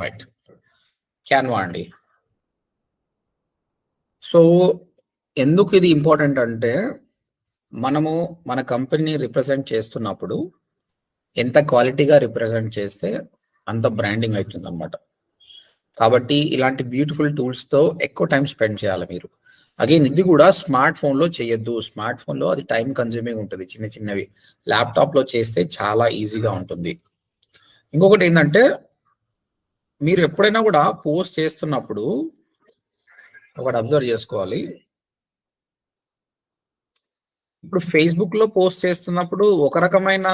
Right. Canva అండి. So ఎందుకు ఇది ఇంపార్టెంట్ అంటే, మనము మన కంపెనీని రిప్రజెంట్ చేస్తున్నప్పుడు ఎంత క్వాలిటీగా రిప్రజెంట్ చేస్తే అంత బ్రాండింగ్ అవుతుంది అనమాట. కాబట్టి ఇలాంటి బ్యూటిఫుల్ టూల్స్తో ఎక్కువ టైం స్పెండ్ చేయాలి మీరు. అగైన్ ఇది కూడా స్మార్ట్ ఫోన్లో చేయొద్దు. స్మార్ట్ ఫోన్లో అది టైం కన్జ్యూమింగ్ ఉంటుంది, చిన్న చిన్నవి. ల్యాప్టాప్లో చేస్తే చాలా ఈజీగా ఉంటుంది. ఇంకొకటి ఏంటంటే, మీరు ఎప్పుడైనా కూడా పోస్ట్ చేస్తున్నప్పుడు ఒకటి అబ్జర్వ్ చేసుకోవాలి. ఇప్పుడు ఫేస్బుక్లో పోస్ట్ చేస్తున్నప్పుడు ఒక రకమైన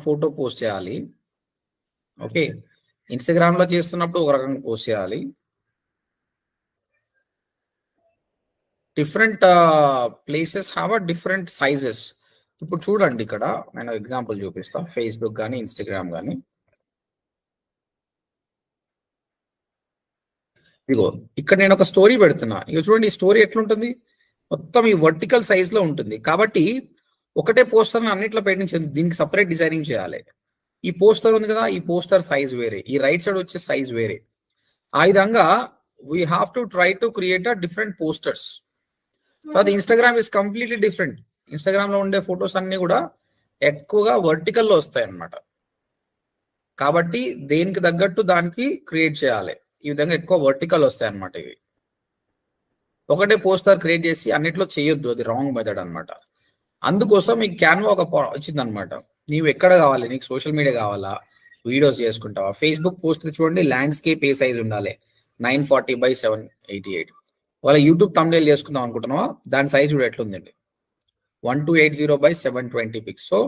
ఫోటో పోస్ట్ చేయాలి. ఓకే, ఇన్స్టాగ్రామ్లో చేస్తున్నప్పుడు ఒక రకంగా పోస్ట్ చేయాలి. Different places have a different sizes. ఇప్పుడు చూడండి, ఇక్కడ నేను ఎగ్జాంపుల్ చూపిస్తాను. ఫేస్బుక్ కానీ ఇన్స్టాగ్రామ్ కానీ, ఇగో ఇక్కడ నేను ఒక స్టోరీ పెడుతున్నా. ఇక చూడండి, ఈ స్టోరీ ఎట్లుంటుంది, మొత్తం ఈ వర్టికల్ సైజ్ లో ఉంటుంది. కాబట్టి ఒకటే పోస్టర్ అన్నిట్లో పెట్టించింది, దీనికి సపరేట్ డిజైనింగ్ చేయాలి. ఈ పోస్టర్ ఉంది కదా, ఈ పోస్టర్ సైజ్ వేరే, ఈ రైట్ సైడ్ వచ్చే సైజ్ వేరే. ఆ విధంగా we have to try to create a different posters. So అది Instagram is completely different. Instagram లో ఉండే ఫొటోస్ అన్ని కూడా ఎక్కువగా వర్టికల్లో వస్తాయి అన్నమాట. కాబట్టి దేనికి తగ్గట్టు దానికి క్రియేట్ చేయాలి. ఈ విధంగా ఎక్కువ వర్టికల్ వస్తాయి అన్నమాట. ఇవి ఒకటే పోస్టర్ క్రియేట్ చేసి అన్నిట్లో చేయొద్దు, అది రాంగ్ మెథడ్ అనమాట. అందుకోసం మీకు క్యాన్వా ఒక వచ్చిందనమాట. నీవు ఎక్కడ కావాలి, నీకు సోషల్ మీడియా కావాలా, వీడియోస్ చేసుకుంటావా? ఫేస్బుక్ పోస్ట్ చూడండి, ల్యాండ్స్కేప్ ఏ సైజ్ ఉండాలి, 940x788. వాళ్ళ యూట్యూబ్ థంబ్నెయిల్ చేసుకుందాం అనుకుంటున్నావా, దాని సైజ్ కూడా ఎట్లుందండి, 1280x720 పిక్స్. సో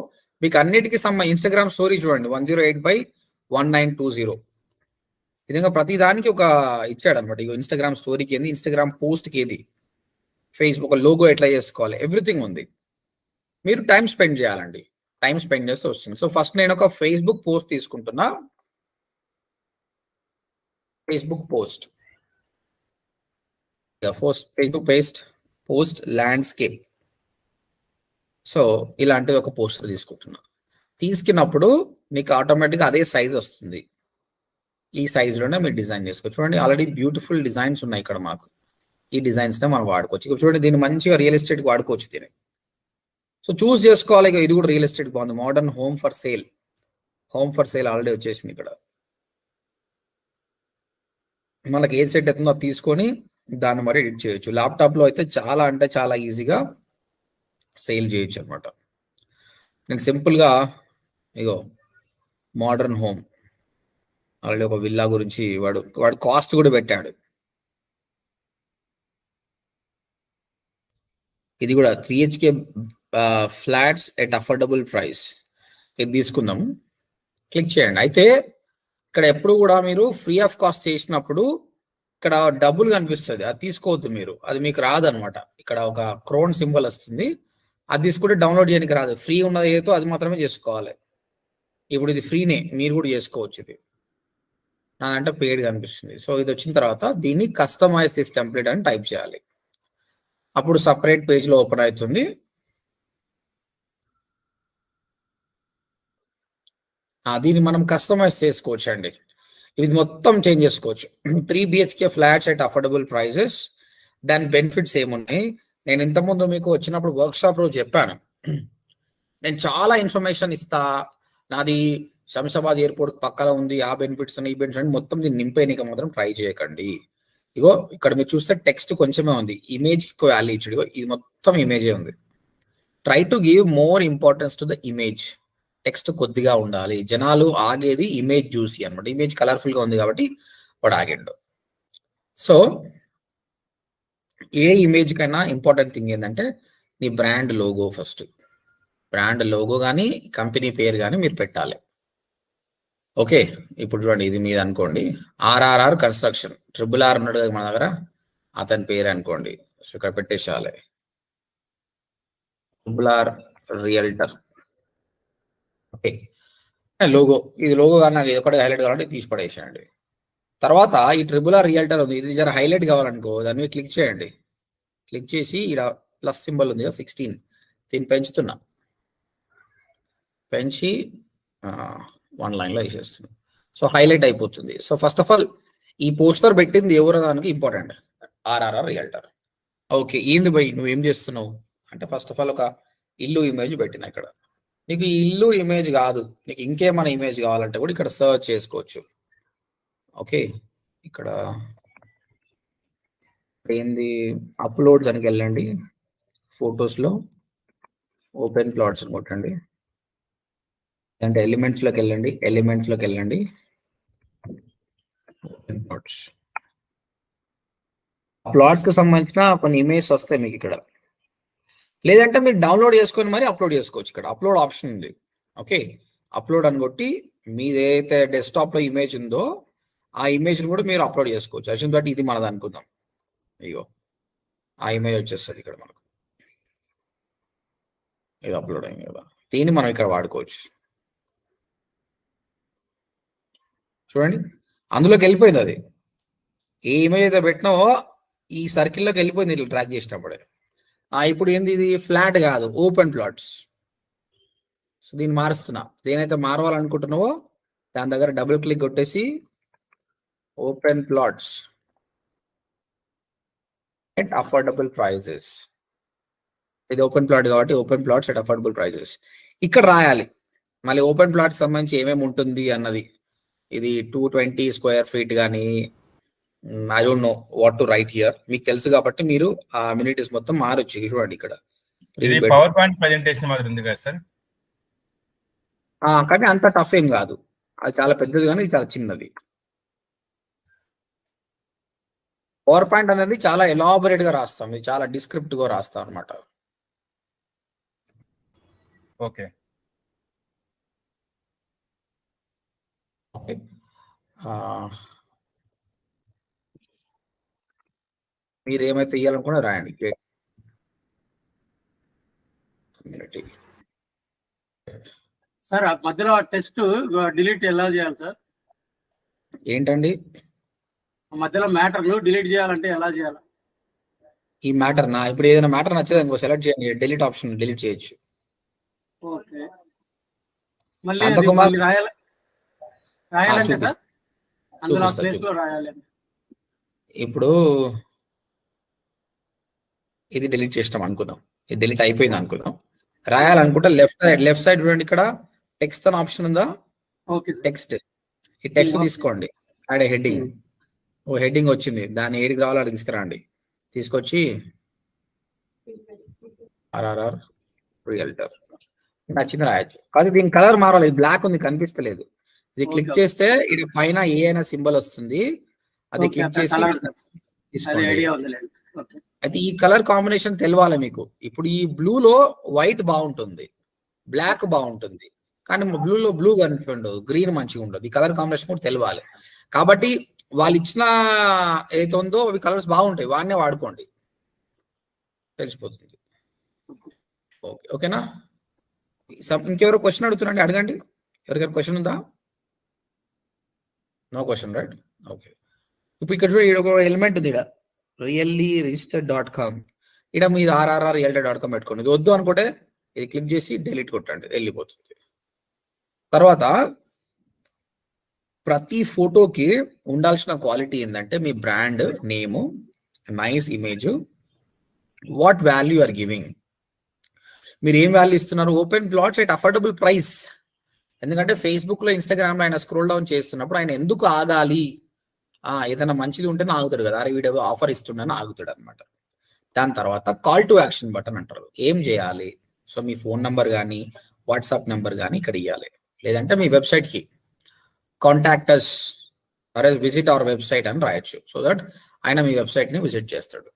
మీకు అన్నిటికీ ఇన్స్టాగ్రామ్ స్టోరీ చూడండి, 108x1920. విధంగా ప్రతి దానికి ఒక ఇచ్చాడు అనమాట. ఇక ఇన్స్టాగ్రామ్ స్టోరీకి ఏంది, ఇన్స్టాగ్రామ్ పోస్ట్కి ఏది, ఫేస్బుక్ లోగో ఎట్లా చేసుకోవాలి, ఎవ్రీథింగ్ ఉంది. మీరు టైం స్పెండ్ చేయాలండి, టైం స్పెండ్ చేస్తే వస్తుంది. సో ఫస్ట్ నేను ఒక ఫేస్బుక్ పోస్ట్ తీసుకుంటున్నా. Facebook post, Facebook post landscape. So ఇలాంటిది ఒక పోస్టర్ తీసుకుంటున్నా. తీసుకున్నప్పుడు మీకు ఆటోమేటిక్గా అదే సైజ్ వస్తుంది. ఈ సైజులోనే మీరు డిజైన్ చేసుకోవచ్చు. చూడండి, ఆల్రెడీ బ్యూటిఫుల్ డిజైన్స్ ఉన్నాయి ఇక్కడ మాకు. ఈ డిజైన్స్నే మనం వాడుకోవచ్చు. ఇక్కడ చూడండి, దీన్ని మంచిగా రియల్ ఎస్టేట్కి వాడుకోవచ్చు దీన్ని. సో చూస్ చేసుకోవాలి. ఇది కూడా రియల్ ఎస్టేట్ బాగుంది, modern home for sale. Home for sale already వచ్చేసింది ఇక్కడ. మనకి ఏ సెట్ అవుతుందో అది తీసుకొని దాన్ని మరి ఎడిట్ చేయొచ్చు. ల్యాప్టాప్లో అయితే చాలా అంటే చాలా ఈజీగా సేల్ చేయొచ్చు అనమాట. నేను సింపుల్గా ఇగో మోడర్న్ హోమ్, ఆల్రెడీ ఒక విల్లా గురించి వాడు కాస్ట్ కూడా పెట్టాడు. ఇది కూడా 3HK flats at affordable price. ఇది తీసుకుందాం, క్లిక్ చేయండి. అయితే ఇక్కడ ఎప్పుడు కూడా మీరు ఫ్రీ ఆఫ్ కాస్ట్ చేసినప్పుడు ఇక్కడ డబ్బులు కనిపిస్తుంది, అది తీసుకోవద్దు మీరు, అది మీకు రాదనమాట. ఇక్కడ ఒక క్రోన్ సింబల్ వస్తుంది, అది తీసుకుంటే డౌన్లోడ్ చేయడానికి రాదు. ఫ్రీ ఉన్నది ఏదో అది మాత్రమే చేసుకోవాలి. ఇప్పుడు ఇది ఫ్రీనే, మీరు కూడా చేసుకోవచ్చు. ఇది నాదంటే పెయిడ్ కనిపిస్తుంది. సో ఇది వచ్చిన తర్వాత దీన్ని కస్టమైజ్ దిస్ టెంప్లెట్ అని టైప్ చేయాలి. అప్పుడు సపరేట్ పేజ్లో ఓపెన్ అవుతుంది. దీన్ని మనం కస్టమైజ్ చేసుకోవచ్చు అండి. ఇది మొత్తం చేంజ్ చేసుకోవచ్చు. 3 BHK flats at affordable prices. దాని బెనిఫిట్స్ ఏమున్నాయి, నేను ఇంతకుముందు మీకు వచ్చినప్పుడు వర్క్షాప్ రోజు చెప్పాను. నేను చాలా ఇన్ఫర్మేషన్ ఇస్తా, నాది శంషాబాద్ ఎయిర్పోర్ట్ పక్కన ఉంది, ఆ బెనిఫిట్స్ ఈ బెనిఫిట్స్ అని మొత్తం దీన్ని నింపేయడానికి మాత్రం ట్రై చేయకండి. ఇగో ఇక్కడ మీరు చూస్తే టెక్స్ట్ కొంచెమే ఉంది, ఇమేజ్కి వాల్యూ ఇచ్చుడు. ఇది మొత్తం ఇమేజే ఉంది. Try to give more importance to the image. Text కొద్దిగా ఉండాలి. జనాలు ఆగేది ఇమేజ్ చూసి అనమాట. ఇమేజ్ కలర్ఫుల్గా ఉంది కాబట్టి వాడు ఆగిండు. సో ఏ ఇమేజ్ కైనా ఇంపార్టెంట్ థింగ్ ఏంటంటే నీ brand logo. First brand logo కానీ కంపెనీ పేరు కానీ మీరు పెట్టాలి. ఓకే, ఇప్పుడు చూడండి, ఇది మీద అనుకోండి, RRR కన్స్ట్రక్షన్, RRR ఉన్నాడు కదా మన దగ్గర, అతని పేరు అనుకోండి. సో ఇక్కడ పెట్టేసేయాలి, RRR రియల్టర్. ఓకే, లోగో, ఇది లోగో కానీ నాకు ఒకటి హైలైట్ కావాలంటే తీసి పడేసేయండి. తర్వాత ఈ RRR రియల్టర్ ఉంది, ఇది జర హైలైట్ కావాలనుకో దాని మీద క్లిక్ చేయండి. క్లిక్ చేసి ఇక్కడ ప్లస్ సింబల్ ఉంది కదా 16, దీన్ని పెంచుతున్నా, పెంచి 1 లైన్లో వేసేస్తుంది. సో హైలైట్ అయిపోతుంది. సో ఫస్ట్ ఆఫ్ ఆల్ ఈ పోస్టర్ పెట్టింది ఎవరో దానికి ఇంపార్టెంట్, ఆర్ఆర్ఆర్ రియల్టర్. ఓకే, ఏంది భయ్ నువ్వేం చేస్తున్నావు అంటే, ఫస్ట్ ఆఫ్ ఆల్ ఒక ఇల్లు ఇమేజ్ పెట్టిన ఇక్కడ. నీకు ఈ ఇల్లు ఇమేజ్ కాదు, నీకు ఇంకేమైనా ఇమేజ్ కావాలంటే కూడా ఇక్కడ సర్చ్ చేసుకోవచ్చు. ఓకే, ఇక్కడ ఏంది అప్లోడ్స్ అని వెళ్ళండి, ఫొటోస్లో ఓపెన్ ప్లాట్స్ అని కొట్టండి, అంటే ఎలిమెంట్స్లోకి వెళ్ళండి, ఎలిమెంట్స్లోకి వెళ్ళండి, ఓపెన్ ప్లాట్స్. ప్లాట్స్కి సంబంధించిన కొన్ని ఇమేజ్ వస్తాయి మీకు ఇక్కడ, లేదంటే మీరు డౌన్లోడ్ చేసుకొని మరి అప్లోడ్ చేసుకోవచ్చు. ఇక్కడ అప్లోడ్ ఆప్షన్ ఉంది. ఓకే, అప్లోడ్ అని కొట్టి మీది ఏదైతే డెస్క్టాప్లో ఇమేజ్ ఉందో ఆ ఇమేజ్ని కూడా మీరు అప్లోడ్ చేసుకోవచ్చు. అసలు బట్టి ఇది మనది అనుకుందాం, ఇగో ఆ ఇమేజ్ వచ్చేస్తుంది ఇక్కడ మనకు, ఇది అప్లోడ్ అయింది కదా, దీన్ని మనం ఇక్కడ వాడుకోవచ్చు. చూడండి అందులోకి వెళ్ళిపోయింది, అది ఏ ఇమేజ్ అయితే పెట్టినావో ఈ సర్కిల్లోకి వెళ్ళిపోయింది ఇట్లా ట్రాక్ చేసినప్పుడే. ఇప్పుడు ఏంది, ఇది ఫ్లాట్ కాదు, ఓపెన్ ప్లాట్స్. సో దీన్ని మారుస్తున్నా, దేనైతే మారవాలనుకుంటున్నావో దాని దగ్గర డబుల్ క్లిక్ కొట్టేసి open plots at affordable prices. ఇది ఓపెన్ ప్లాట్ కాబట్టి open plots at affordable prices ఇక్కడ రాయాలి. మళ్ళీ ఓపెన్ ప్లాట్స్ సంబంధించి ఏమేమి ఉంటుంది అన్నది, ఇది 220 స్క్వేర్ ఫీట్ కానీ I don't know what to right here. మీకు తెలుసు కాబట్టి మీరు ఆ అమ్యూనిటీస్ మొత్తం మారొచ్చు. చూడండి ఇక్కడ పవర్ పాయింట్ ప్రెజెంటేషన్ మాదిరి ఉంది కదా సార్, కానీ అంత టఫ్ ఏం కాదు, అది చాలా పెద్దది కానీ ఇది చాలా చిన్నది. పవర్ పాయింట్ అనేది చాలా ఎలాబొరేట్ గా రాస్తాం, ఇది చాలా డిస్క్రిప్టివ్ గా రాస్తాం అనమాట. ఓకే మీరు ఏమైతే ఇవ్వాలనుకున్నా రాయండి. సార్ మధ్యలో టెక్స్ట్ డిలీట్ ఎలా చేయాలి సార్? ఏంటండి మధ్యలో మ్యాటర్ డిలీట్ చేయాలంటే ఎలా చేయాలి? ఈ మ్యాటర్ నా ఇప్పుడు ఏదైనా మ్యాటర్ నచ్చదు ఇంకో సెలెక్ట్ చేయండి, డిలీట్ ఆప్షన్ డిలీట్ చేయొచ్చు. ఓకే, మళ్ళీ రాయాలి అందులో ప్లేస్ లో రాయాలి. ఇప్పుడు ఇది డిలీట్ చేసినాం అనుకుందాం, ఇది డిలీట్ అయిపోయింది అనుకుందాం. రాయాలనుకుంటే లెఫ్ట్ సైడ్ చూడండి, ఇక్కడ టెక్స్ట్ అని ఆప్షన్ ఉందా? టెక్స్ట్, ఈ టెక్స్ట్ తీసుకోండి, ఆడ హెడ్డింగ్, ఓ హెడ్డింగ్ వచ్చింది, దాన్ని ఏడికి రావాలో అది తీసుకురండి, తీసుకొచ్చి ఆర్ఆర్ఆర్ రియల్టర్ నచ్చింది రాయొచ్చు. కానీ దీని కలర్ మారాలి, బ్లాక్ ఉంది కనిపిస్తలేదు. ఇది క్లిక్ చేస్తే ఇది పైన ఏ అయినా సింబల్ వస్తుంది, అది క్లిక్ చేసి తీసుకోండి. అయితే ఈ కలర్ కాంబినేషన్ తెలవాలి మీకు. ఇప్పుడు ఈ బ్లూలో వైట్ బాగుంటుంది, బ్లాక్ బాగుంటుంది, కానీ బ్లూలో బ్లూ కనిపించదు, గ్రీన్ మంచిగా ఉండదు. ఈ కలర్ కాంబినేషన్ కూడా తెలవాలి. కాబట్టి వాళ్ళు ఇచ్చిన ఏదైతే ఉందో అవి కలర్స్ బాగుంటాయి, వాడినే వాడుకోండి, తెలిసిపోతుంది. ఓకే, ఓకేనా? ఇంకెవరో క్వశ్చన్ అడుగుతున్నాండి, అడగండి. ఎవరికైనా క్వశ్చన్ ఉందా? No question, right? ఓకే, ఇప్పుడు ఇక్కడ చూడ ఎలిమెంట్ ఉంది, ఇక్కడ రియల్లీ రిజిస్టర్డ్.com, ఇక్కడ మీరు RRRrealtor.com పెట్టుకోండి. ఇది వద్దు అనుకుంటే ఇది క్లిక్ చేసి డిలీట్ కొట్టండి, వెళ్ళిపోతుంది. తర్వాత ప్రతి ఫోటోకి ఉండాల్సిన క్వాలిటీ ఏంటంటే మీ brand name, nice image, what value are giving, మీరు ఏం వాల్యూ ఇస్తున్నారు. Open plots at affordable price, ఎందుకంటే ఫేస్బుక్ లో ఇన్స్టాగ్రామ్ లో ఆయన స్క్రోల్ డౌన్ చేస్తున్నప్పుడు ఆయన ఎందుకు ఆగాలి, ఏదైనా మంచిది ఉంటేనే ఆగుతాడు కదా, అరే వీడియో ఆఫర్ ఇస్తుండని ఆగుతాడు అనమాట. దాని తర్వాత కాల్ టు యాక్షన్ బటన్ అంటారు, ఏం చేయాలి. సో మీ ఫోన్ నెంబర్ కానీ వాట్సాప్ నెంబర్ కానీ ఇక్కడ ఇవ్వాలి, లేదంటే మీ వెబ్సైట్కి contact us or visit our website అని రాయొచ్చు. సో దట్ ఆయన మీ వెబ్సైట్ ని విజిట్ చేస్తాడు.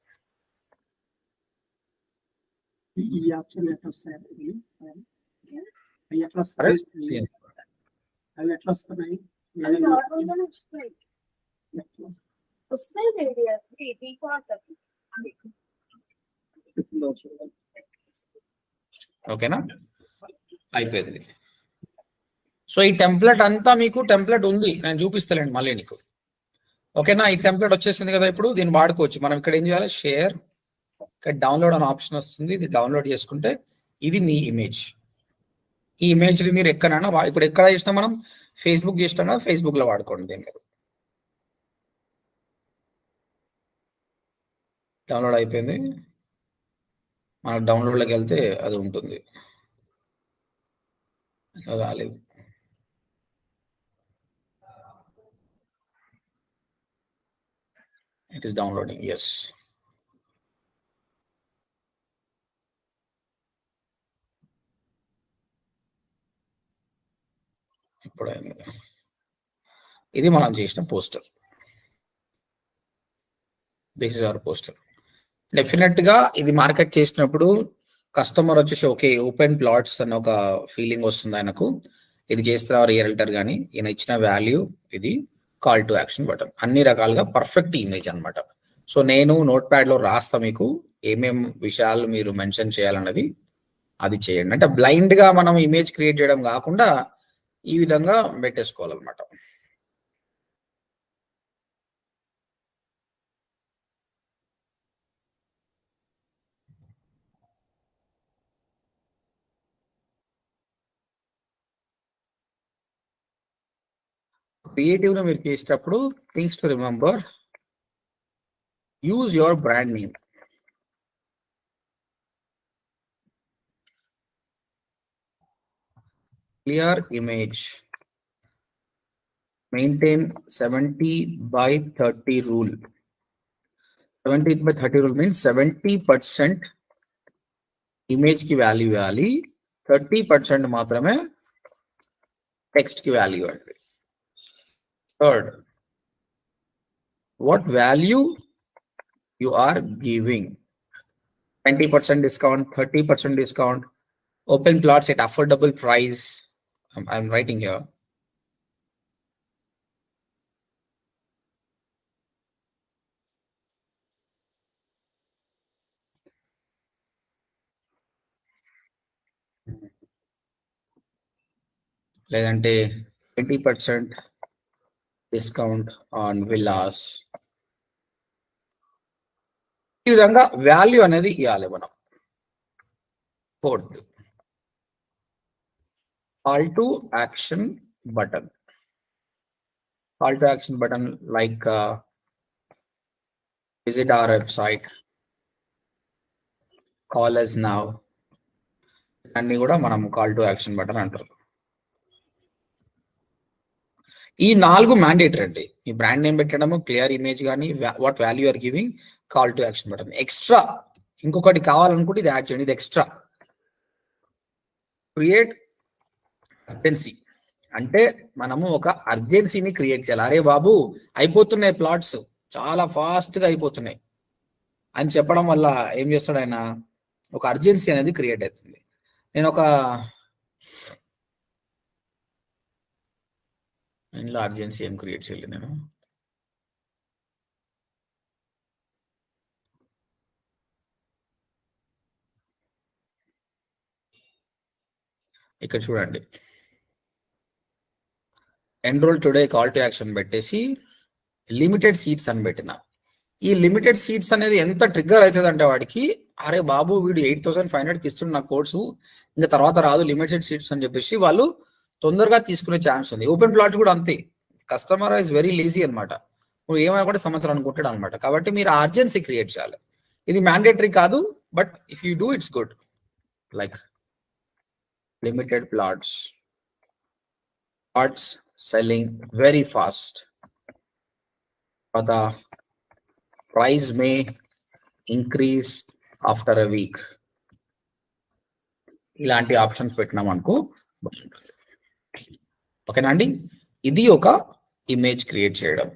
ఓకేనా, అయిపోయింది. సో ఈ టెంప్లెట్ అంతా మీకు టెంప్లెట్ ఉంది, నేను చూపిస్తానండి మళ్ళీ నీకు. ఓకేనా, ఈ టెంప్లెట్ వచ్చేసింది కదా, ఇప్పుడు దీన్ని వాడుకోవచ్చు. మనం ఇక్కడ ఏం చేయాలి, షేర్, ఇక్కడ డౌన్లోడ్ అనే ఆప్షన్ వస్తుంది, ఇది డౌన్లోడ్ చేసుకుంటే ఇది మీ ఇమేజ్. ఈ ఇమేజ్ మీరు ఎక్కడైనా ఇప్పుడు ఎక్కడ చేసినా మనం ఫేస్బుక్ చేసినా ఫేస్బుక్ లో వాడుకోండి దీన్ని. డౌన్లోడ్ అయిపోయింది. మన డౌన్లోడ్లోకి వెళ్తే అది ఉంటుంది. రాలేదు. It is downloading. ఎస్, ఇప్పుడైంది. ఇది మనం చేసిన poster. This is our poster. Definite గా ఇది మార్కెట్ చేసినప్పుడు కస్టమర్ వచ్చేసి ఓకే ఓపెన్ ప్లాట్స్ అన్న ఒక ఫీలింగ్ వస్తుంది ఆయనకు. ఇది చేస్తున్నారు రియల్టర్ కానీ ఈయన ఇచ్చిన వాల్యూ ఇది కాల్ టు యాక్షన్ బటన్. అన్ని రకాలుగా పర్ఫెక్ట్ ఇమేజ్ అనమాట. సో నేను నోట్ ప్యాడ్ లో రాస్తా మీకు ఏమేం విషయాలు మీరు మెన్షన్ చేయాలన్నది, అది చేయండి. అంటే బ్లైండ్ గా మనం ఇమేజ్ క్రియేట్ చేయడం కాకుండా ఈ విధంగా పెట్టేసుకోవాలన్నమాట. క్రియేటివ్ లో మీరు చేసేటప్పుడు things to remember, use your brand name. Clear image. Maintain 70/30 rule. 70/30 rule means 70% image की value ఇవ్వాలి, 30% మాత్రమే text की value ఇవ్వాలి. Third, what value you are giving. 20% discount, 30% discount, open plots at affordable price. I'm writing here. లేదంటే 20% discount on villas. ఈ విధంగా value అనేది ఇవ్వాలి మనం. Fourth, call to action button. Call to action button like visit our website, call us now, అన్ని కూడా మనం call to action button అంటారు. ఈ 4 మ్యాండేటరీ అండి. ఈ బ్రాండ్ నేమ్ పెట్టడము, క్లియర్ ఇమేజ్ కానీ, what value are giving, call to action button. Extra ఇంకొకటి కావాలనుకుంటే ఇది యాడ్ చేయండి, ఇది ఎక్స్ట్రా. క్రియేట్ అర్జెన్సీ అంటే మనము ఒక అర్జెన్సీని క్రియేట్ చేయాలి. అరే బాబు అయిపోతున్నాయి ప్లాట్స్, చాలా ఫాస్ట్ గా అయిపోతున్నాయి అని చెప్పడం వల్ల ఏం చేస్తాడు ఆయన, ఒక అర్జెన్సీ అనేది క్రియేట్ అవుతుంది. నేను ఒక ఇంట్లో అర్జెన్సీ ఏం క్రియేట్ చేయలేదు నేను. ఇక్కడ చూడండి, enrol today call to action పెట్టేసి లిమిటెడ్ సీట్స్ అని పెట్టిన. ఈ లిమిటెడ్ సీట్స్ అనేది ఎంత ట్రిగ్గర్ అవుతుంది అంటే వాడికి, అరే బాబు వీడు 8,500కి ఇస్తున్న నా కోర్సు, ఇంకా తర్వాత రాదు లిమిటెడ్ సీట్స్ అని చెప్పేసి వాళ్ళు తొందరగా తీసుకునే ఛాన్స్ ఉంది. ఓపెన్ ప్లాట్ కూడా అంతే, కస్టమర్ ఇస్ వెరీ లేజీ అనమాట. నువ్వు ఏమైనా కూడా సంవత్సరం అనుకుంటాడు అనమాట. కాబట్టి మీరు అర్జెన్సీ క్రియేట్ చేయాలి. ఇది మ్యాండేటరీ కాదు, but if you do it's good. Like limited plots selling very fast, but the price may increase after a week. ఇలాంటి ఆప్షన్స్ పెట్టినాం అనుకో బాగుంటుంది. ఓకేనా అండి, ఇది ఒక ఇమేజ్ క్రియేట్ చేయడం.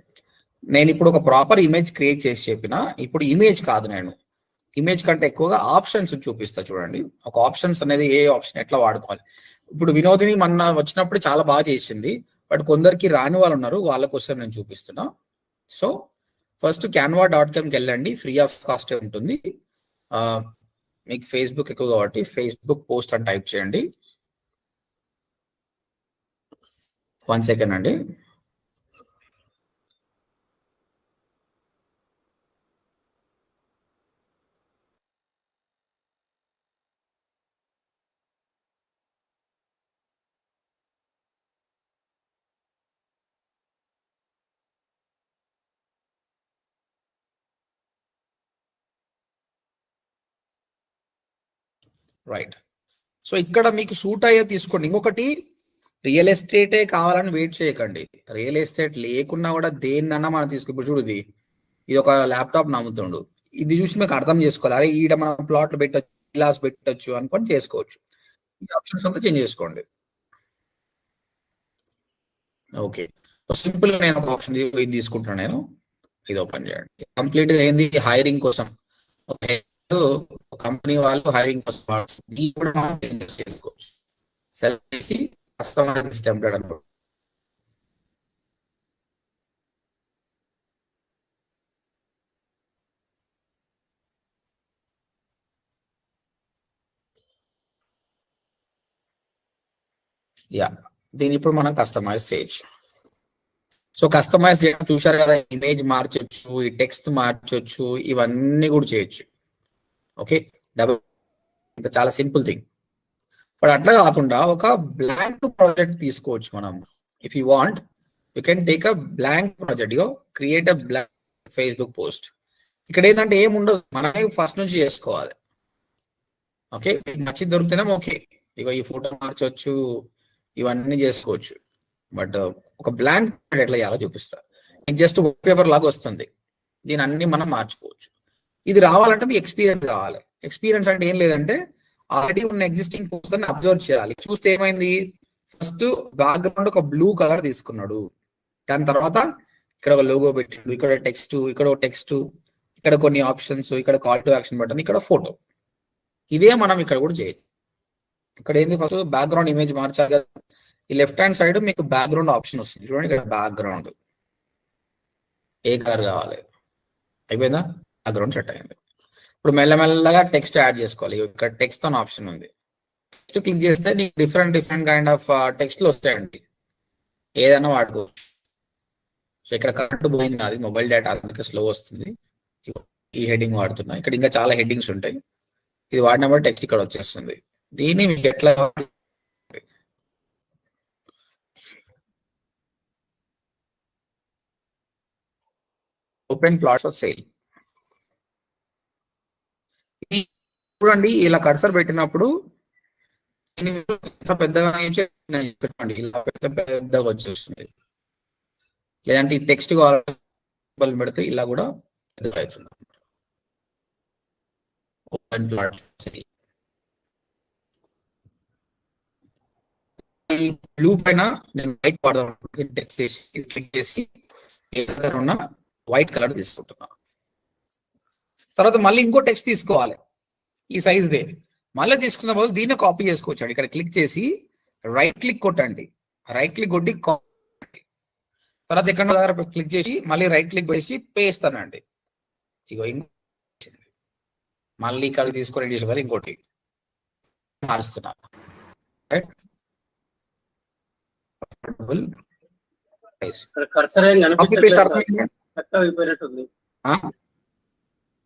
నేను ఇప్పుడు ఒక ప్రాపర్ ఇమేజ్ క్రియేట్ చేసి చెప్పిన, ఇప్పుడు ఇమేజ్ కాదు, నేను ఇమేజ్ కంటే ఎక్కువగా ఆప్షన్స్ చూపిస్తా. చూడండి, ఒక ఆప్షన్స్ అనేది ఏ ఆప్షన్ ఎట్లా వాడుకోవాలి. ఇప్పుడు వినోదిని మొన్న వచ్చినప్పుడు చాలా బాగా చేసింది, బట్ కొందరికి రాని వాళ్ళు ఉన్నారు, వాళ్ళ కోసం నేను చూపిస్తున్నా. సో ఫస్ట్ canva.comకి వెళ్ళండి, ఫ్రీ ఆఫ్ కాస్ట్ ఉంటుంది. మీకు ఫేస్బుక్ ఎక్కువ కాబట్టి ఫేస్బుక్ పోస్ట్ అని టైప్ చేయండి. 1 సెకండ్ అండి. రైట్. సో ఇక్కడ మీకు సూట్ అయ్యే తీసుకోండి. ఇంకొకటి, రియల్ ఎస్టేటే కావాలని వెయిట్ చేయకండి. రియల్ ఎస్టేట్ లేకున్నా కూడా దేన్నన్నా మనం తీసుకో. ఇప్పుడు చూడు, ఇది ఒక ల్యాప్టాప్ నమ్ముతుండు, ఇది చూసి మీకు అర్థం చేసుకోవాలి. అరే ఈడ మనం ప్లాట్లు పెట్టచ్చు, గ్లాస్ పెట్టచ్చు అనుకొని చేసుకోవచ్చు. ఈ ఆప్షన్స్ అంతా చేంజ్ చేసుకోండి. ఓకే, సింపుల్ గా నేను ఒక ఆప్షన్ ఇది తీసుకుంటున్నాను. నేను ఇది ఓపెన్ చేయండి. కంప్లీట్ గా ఏంది, హైరింగ్ కోసం. కంపెనీ వాళ్ళు హైరింగ్ కోసం కూడా మనం చేంజెస్ చేసుకోవచ్చు. సెలెక్ట్ చేసి కస్టమైజ్ టెంప్లెట్ అన్నమాట. యా, దీని ఇప్పుడు మనం కస్టమైజ్ చేయొచ్చు. సో కస్టమైజ్ చేయడం చూసారు కదా, ఇమేజ్ మార్చొచ్చు, ఈ టెక్స్ట్ మార్చొచ్చు, ఇవన్నీ కూడా చేయొచ్చు. ఓకే, డబుల్ చాలా సింపుల్ థింగ్. బట్ అట్లా కాకుండా ఒక బ్లాంక్ ప్రాజెక్ట్ తీసుకోవచ్చు మనం. If you want you can take a blank project, you create a blank Facebook post. ఇక్కడ ఏంటంటే ఏముండదు, మనమే ఫస్ట్ నుంచి చేసుకోవాలి. ఓకే, నచ్చింది దొరికితేనే ఓకే, ఇక ఈ ఫోటో మార్చొచ్చు, ఇవన్నీ చేసుకోవచ్చు. బట్ ఒక బ్లాంక్ ఎట్లా చేయాలో చూపిస్తా. జస్ట్ పేపర్ లాగా వస్తుంది, దీని అన్ని మనం మార్చుకోవచ్చు. ఇది రావాలంటే మీ ఎక్స్పీరియన్స్ కావాలి. ఎక్స్పీరియన్స్ అంటే ఏం లేదంటే ఆల్రెడీ ఉన్న ఎగ్జిస్టింగ్ పోస్టర్ ని అబ్జర్వ్ చేయాలి. చూస్తే ఏమైంది, ఫస్ట్ బ్యాక్గ్రౌండ్ ఒక బ్లూ కలర్ తీసుకున్నాడు, దాని తర్వాత ఇక్కడ ఒక లోగో పెట్టిండు, ఇక్కడ టెక్స్ట్, ఇక్కడ ఒక టెక్స్ట్, ఇక్కడ కొన్ని ఆప్షన్స్, ఇక్కడ కాల్ టు యాక్షన్ బటన్, ఇక్కడ ఫోటో. ఇదే మనం ఇక్కడ కూడా చేయొచ్చు. ఇక్కడ ఏంది, ఫస్ట్ బ్యాక్గ్రౌండ్ ఇమేజ్ మార్చాలి కదా. ఈ లెఫ్ట్ హ్యాండ్ సైడ్ మీకు బ్యాక్గ్రౌండ్ ఆప్షన్ వస్తుంది చూడండి. ఇక్కడ బ్యాక్గ్రౌండ్ ఏ కలర్ కావాలి, అయిపోయిందా, బ్యాక్గ్రౌండ్ సెట్ అయింది. ఇప్పుడు మెల్లమెల్లగా టెక్స్ట్ యాడ్ చేసుకోవాలి. ఇక్కడ టెక్స్ట్ అని ఆప్షన్ ఉంది, టెక్స్ట్ క్లిక్ చేస్తే నీకు డిఫరెంట్ కైండ్ ఆఫ్ టెక్స్ట్లు వస్తాయండి, ఏదైనా వాడుకోవచ్చు. సో ఇక్కడ కరెంట్ పోయింది నాది, మొబైల్ డేటా అందుకే స్లో వస్తుంది. ఈ హెడ్డింగ్ వాడుతున్నా, ఇక్కడ ఇంకా చాలా హెడ్డింగ్స్ ఉంటాయి. ఇది వాడినప్పుడు టెక్స్ట్ ఇక్కడ వచ్చేస్తుంది. దీన్ని మీకు ఎట్లా ఓపెన్ ప్లాట్స్ ఫర్ సేల్. చూడండి, ఇలా కర్సర్ పెట్టినప్పుడు పెద్దగా పెట్టండి, ఇలా పెద్దగా వచ్చేస్తుంది. లేదంటే ఈ టెక్స్ట్ కావాలి పెడితే ఇలా కూడా పెద్దగా అవుతుంది. Open plot for sale. ఈ బ్లూ పైన నేను వైట్ వాడదాం, టెక్స్ట్ చేసి క్లిక్ చేసి ఏ కలర్ ఉన్న వైట్ కలర్ తీసుకుంటున్నా. తర్వాత మళ్ళీ ఇంకో టెక్స్ట్ తీసుకోవాలి, ఈ సైజ్ దే. మళ్ళీ తీసుకున్న బదులు దీన్ని కాపీ చేసుకోవచ్చు. ఇక్కడ క్లిక్ చేసి రైట్ క్లిక్ కొట్టండి, రైట్ క్లిక్ కొట్టి కాపీ. తర్వాత ఎక్కడ క్లిక్ చేసి మళ్ళీ రైట్ క్లిక్ చేసి పేస్ట్ అనండి. ఇగో మళ్ళీ ఇక్కడ తీసుకొని కదా ఇంకోటి మారుస్తున్నా. రైట్,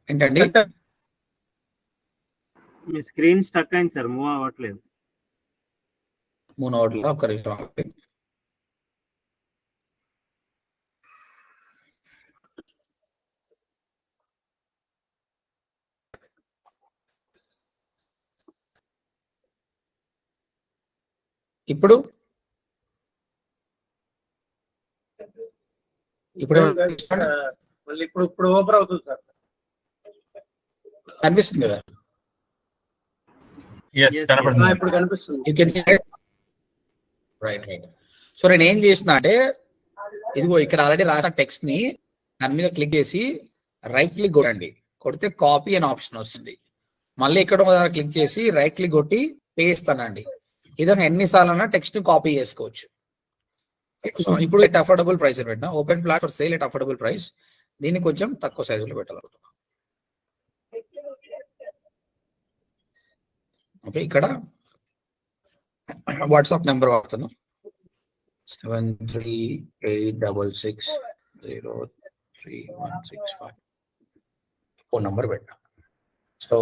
ఏంటండి మీ స్క్రీన్ స్టక్ అయింది సార్, మూవ్ అవ్వట్లేదు. మూవ్ అవ్వట్లేదు, ఒక్క నిమిషం. ఇప్పుడు ఇప్పుడు ఓపెన్ అవుతుంది సార్, కనిపిస్తుంది కదా. ఇప్పుడు కనిపిస్తుంది. రైట్. సో నేను ఏం చేసిన అంటే, ఇదిగో ఇక్కడ ఆల్రెడీ రాసిన టెక్స్ట్ ని దాని మీద క్లిక్ చేసి రైట్ క్లిక్ కొట్టండి, కొడితే కాపీ అనే ఆప్షన్ వస్తుంది. మళ్ళీ ఇక్కడ క్లిక్ చేసి రైట్ క్లిక్ కొట్టి పేస్ట్ అనండి. ఇదన్నా ఎన్నిసార్లు టెక్స్ట్ ని కాపీ చేసుకోవచ్చు. ఇప్పుడు ఎట్ అఫోర్డబుల్ ప్రైస్ పెట్టినా, open plot for sale at affordable price. దీన్ని కొంచెం తక్కువ సైజులో పెట్టాలనుకుంటున్నా. ఓకే, ఇక్కడ వాట్సాప్ నెంబర్ వాడుతున్నా, 7386603165 ఫోన్ నెంబర్ పెట్టా. So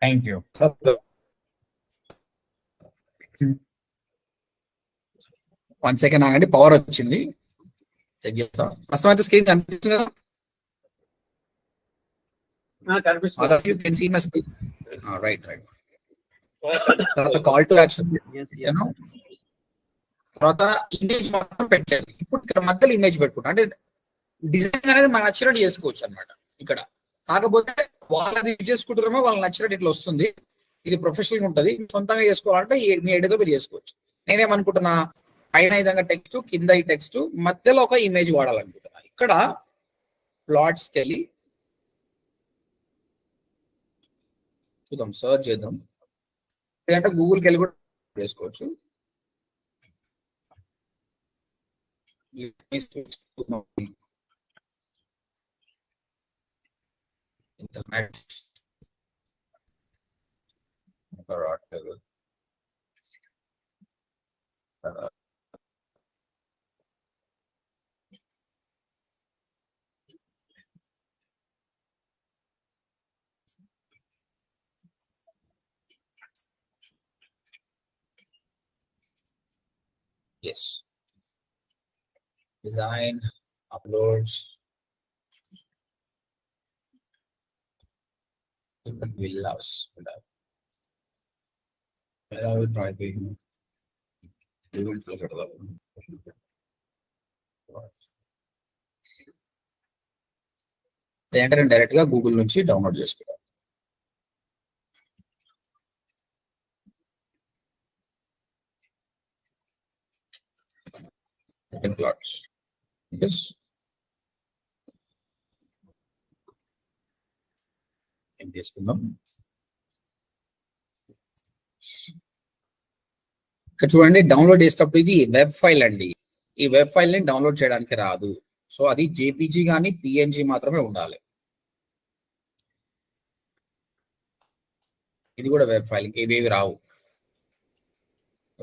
thank you. 1 సెకండ్ ఆగండి, పవర్ వచ్చింది, చెక్ చేస్తా. ప్రస్తుతం అయితే స్క్రీన్ కనిపిస్తుంది కదా. కనిపిస్తుంది. All of you can see my screen. Right. తర్వాత కాల్ టు యాక్షన్ తర్వాత ఇమేజ్ మాత్రం పెట్టలేదు. ఇప్పుడు ఇక్కడ మధ్యలో ఇమేజ్ పెట్టుకుంటా అంటే డిజైన్ అనేది మనకు నచ్చినట్టు చేసుకోవచ్చు అన్నమాట. ఇక్కడ కాకపోతే వాళ్ళది యూజ్ చేసుకుంటారేమో వాళ్ళకి నచ్చినట్టు ఇట్లా వస్తుంది. ఇది ప్రొఫెషనల్ గా ఉంటుంది. సొంతంగా చేసుకోవాలంటే మీ ఐడియాతో మీరు చేసుకోవచ్చు. నేనేమనుకుంటున్నా పైన ఈ విధంగా టెక్స్ట్, కింద ఈ టెక్స్ట్, మధ్యలో ఒక ఇమేజ్ వాడాలనుకుంటున్నా. ఇక్కడ ప్లాట్స్కి వెళ్ళి చూద్దాం, సర్చ్ చేద్దాం. లేదంటే గూగుల్కి వెళ్ళి కూడా చేసుకోవచ్చు. Internet yes, design, uploads, different villas. Where are we driving? We will look at that. లేదంటే డైరెక్ట్ గా గూగుల్ నుంచి డౌన్లోడ్ చేసుకోవాలి. Plots. Yes. ఏం తీసుకుందాం. ఇక్కడ చూడండి, డౌన్లోడ్ చేసేటప్పుడు ఇది వెబ్ ఫైల్ అండి. ఈ వెబ్ ఫైల్ ని డౌన్లోడ్ చేయడానికి రాదు. సో అది జేపీజీ కానీ పిఎన్జీ మాత్రమే ఉండాలి. ఇది కూడా వెబ్ ఫైల్, ఇంకేవేవి రావు.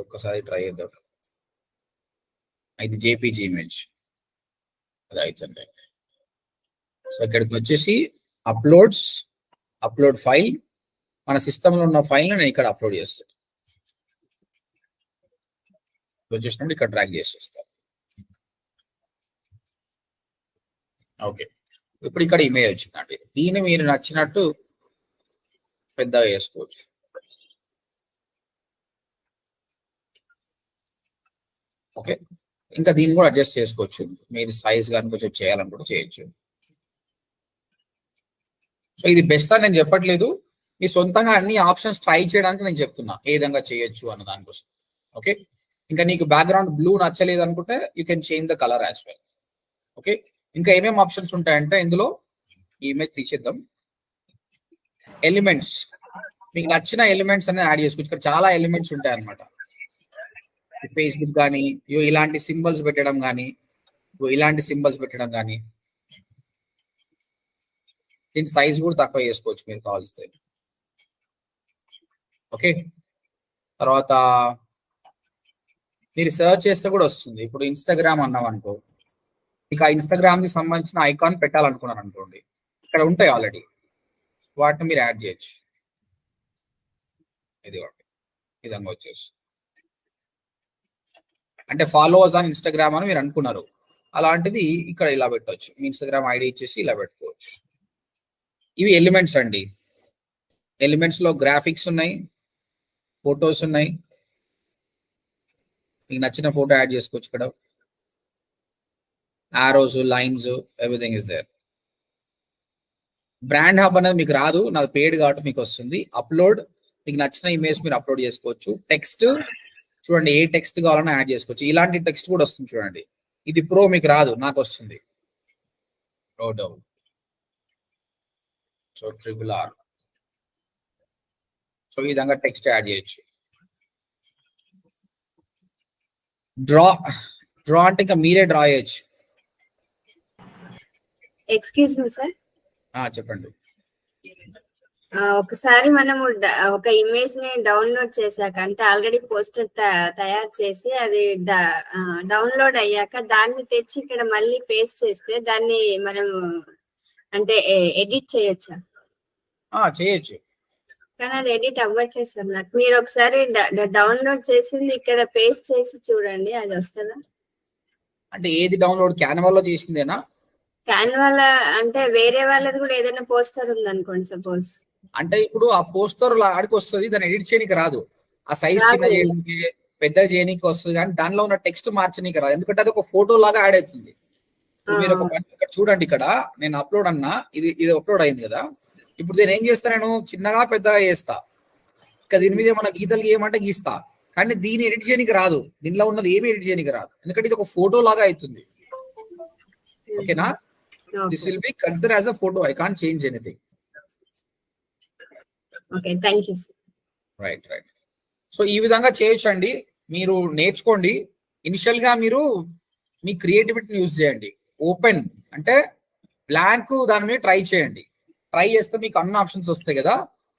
ఒక్కసారి ట్రై చేద్దాం. ఇది జేపీజీ ఇమేజ్, అది అవుతుంది. సో ఇక్కడికి వచ్చేసి అప్లోడ్స్, అప్లోడ్ ఫైల్, మన సిస్టంలో ఉన్న ఫైల్ నేను ఇక్కడ అప్లోడ్ చేస్తాను. వచ్చేసినప్పుడు ఇక్కడ డ్రాగ్ చేసేస్తాను. ఓకే, ఇప్పుడు ఇక్కడ ఇమేజ్ వచ్చిందండి. దీన్ని మీరు నచ్చినట్టు పెద్దగా చేసుకోవచ్చు. ఓకే, ఇంకా దీన్ని కూడా అడ్జస్ట్ చేసుకోవచ్చు. మీరు సైజ్ కానీ కొంచెం చేయాలనుకుంటే చేయొచ్చు. సో ఇది బెస్ట్ అని నేను చెప్పట్లేదు, మీ సొంతంగా అన్ని ఆప్షన్స్ ట్రై చేయడానికి నేను చెప్తున్నా ఏ విధంగా చేయొచ్చు అన్న దానికోసం. ఓకే, ఇంకా నీకు బ్యాక్గ్రౌండ్ బ్లూ నచ్చలేదు అనుకుంటే you can change the colour as well. Okay, ఇంకా ఏమేమి ఆప్షన్స్ ఉంటాయంటే ఇందులో ఈ ఇమేజ్ తీసేద్దాం. ఎలిమెంట్స్, మీకు నచ్చిన ఎలిమెంట్స్ అనేది యాడ్ చేసుకోవచ్చు. ఇక్కడ చాలా ఎలిమెంట్స్ ఉంటాయి అన్నమాట. ఫేస్బుక్ కానీ ఇలాంటి సింబల్స్ పెట్టడం కానీ, ఇలాంటి సింబల్స్ పెట్టడం కానీ, దీని సైజ్ కూడా తక్కువ చేసుకోవచ్చు మీరు కావాల్స్తే. ఓకే, తర్వాత మీరు సర్చ్ చేస్తే కూడా వస్తుంది. ఇప్పుడు ఇన్స్టాగ్రామ్ అన్నాం అనుకో, మీకు ఆ ఇన్స్టాగ్రామ్ కి సంబంధించిన ఐకాన్ పెట్టాలనుకున్నాను అనుకోండి, ఇక్కడ ఉంటాయి ఆల్రెడీ, వాటిని మీరు యాడ్ చేయొచ్చు. ఇది విధంగా వచ్చేసి అంటే ఫాలోవర్స్ ఆన్ ఇన్స్టాగ్రామ్ అని మీరు అనుకున్నారు, అలాంటిది ఇక్కడ ఇలా పెట్టవచ్చు. మీ ఇన్స్టాగ్రామ్ ఐడి ఇచ్చేసి ఇలా పెట్టుకోవచ్చు. ఇవి ఎలిమెంట్స్ అండి. ఎలిమెంట్స్ లో గ్రాఫిక్స్ ఉన్నాయి, ఫొటోస్ ఉన్నాయి. మీకు నచ్చిన ఫోటో యాడ్ చేసుకోవచ్చు. ఇక్కడ arrows, lines, everything is there. Brand hub అనేది మీకు రాదు, నాది పేడ్ కాబట్టి మీకు వస్తుంది. అప్లోడ్, మీకు నచ్చిన ఇమేజ్ మీరు అప్లోడ్ చేసుకోవచ్చు. టెక్స్ట్ చూడండి, ఏ టెక్స్ట్ కావాలన్నా యాడ్ చేసుకోవచ్చు. ఇలాంటి టెక్స్ట్ కూడా వస్తుంది చూడండి. ఇది ప్రో మీకు రాదు, నాకు వస్తుంది. So RRR. సో ఈ విధంగా టెక్స్ట్ యాడ్ చేయొచ్చు. డ్రా అంటే ఇంకా మీరే డ్రా చేయొచ్చు. ఎక్స్క్యూజ్ మీ సార్, చెప్పండి. ఒకసారి మనము ఒక ఇమేజ్ ని డౌన్లోడ్ చేశాక, అంటే ఆల్రెడీ పోస్టర్ తయారు చేసి అది డౌన్లోడ్ అయ్యాక దాన్ని తెచ్చి ఇక్కడ మళ్ళీ పేస్ట్ చేస్తే దాన్ని మనం అంటే ఎడిట్ చేయొచ్చా? చేయొచ్చు, కానీ అది ఎడిట్ అవ్వట్లేదు సార్ నాకు. మీరు ఒకసారి డౌన్లోడ్ చేసింది ఇక్కడ పేస్ట్ చేసి చూడండి, అది వస్తుందా? అంటే ఏది డౌన్లోడ్, క్యాన్వాలో చేసిందేనా? క్యాన్వాల అంటే వేరే వాళ్ళది కూడా ఏదైనా పోస్టర్ ఉంది అనుకోండి సపోజ్. అంటే ఇప్పుడు ఆ పోస్టర్ ఆడికి వస్తుంది, దాన్ని ఎడిట్ చేయడానికి రాదు. ఆ సైజ్ చిన్న చేయడానికి పెద్ద చేయడానికి వస్తుంది, కానీ దానిలో ఉన్న టెక్స్ట్ మార్చడానికి రాదు, ఎందుకంటే అది ఒక ఫోటో లాగా యాడ్ అవుతుంది. మీరు ఒక ఇక్కడ చూడండి, ఇక్కడ నేను అప్లోడ్ అన్నా, ఇది అప్లోడ్ అయింది కదా. ఇప్పుడు నేను ఏం చేస్తా, నేను చిన్నగా పెద్దగా చేస్తా, ఇంకా దీని మీద ఏమన్నా గీతలు గీయమంటే గీస్తా, కానీ దీన్ని ఎడిట్ చేయడానికి రాదు, దీనిలో ఉన్నది ఏమి ఎడిట్ చేయడానికి రాదు, ఎందుకంటే ఇది ఒక ఫోటో లాగా అవుతుంది. ఓకేనా? This will be consider as a photo, I can't change anything. Okay, thank you. Right. So ఈ విధంగా చేయొచ్చండి, మీరు నేర్చుకోండి. ఇనిషియల్ గా మీరు మీ క్రియేటివిటీని యూజ్ చేయండి. ఓపెన్ అంటే బ్లాంక్ దాని మీద ట్రై చేయండి. ట్రై చేస్తే మీకు అన్ని ఆప్షన్స్ వస్తాయి కదా.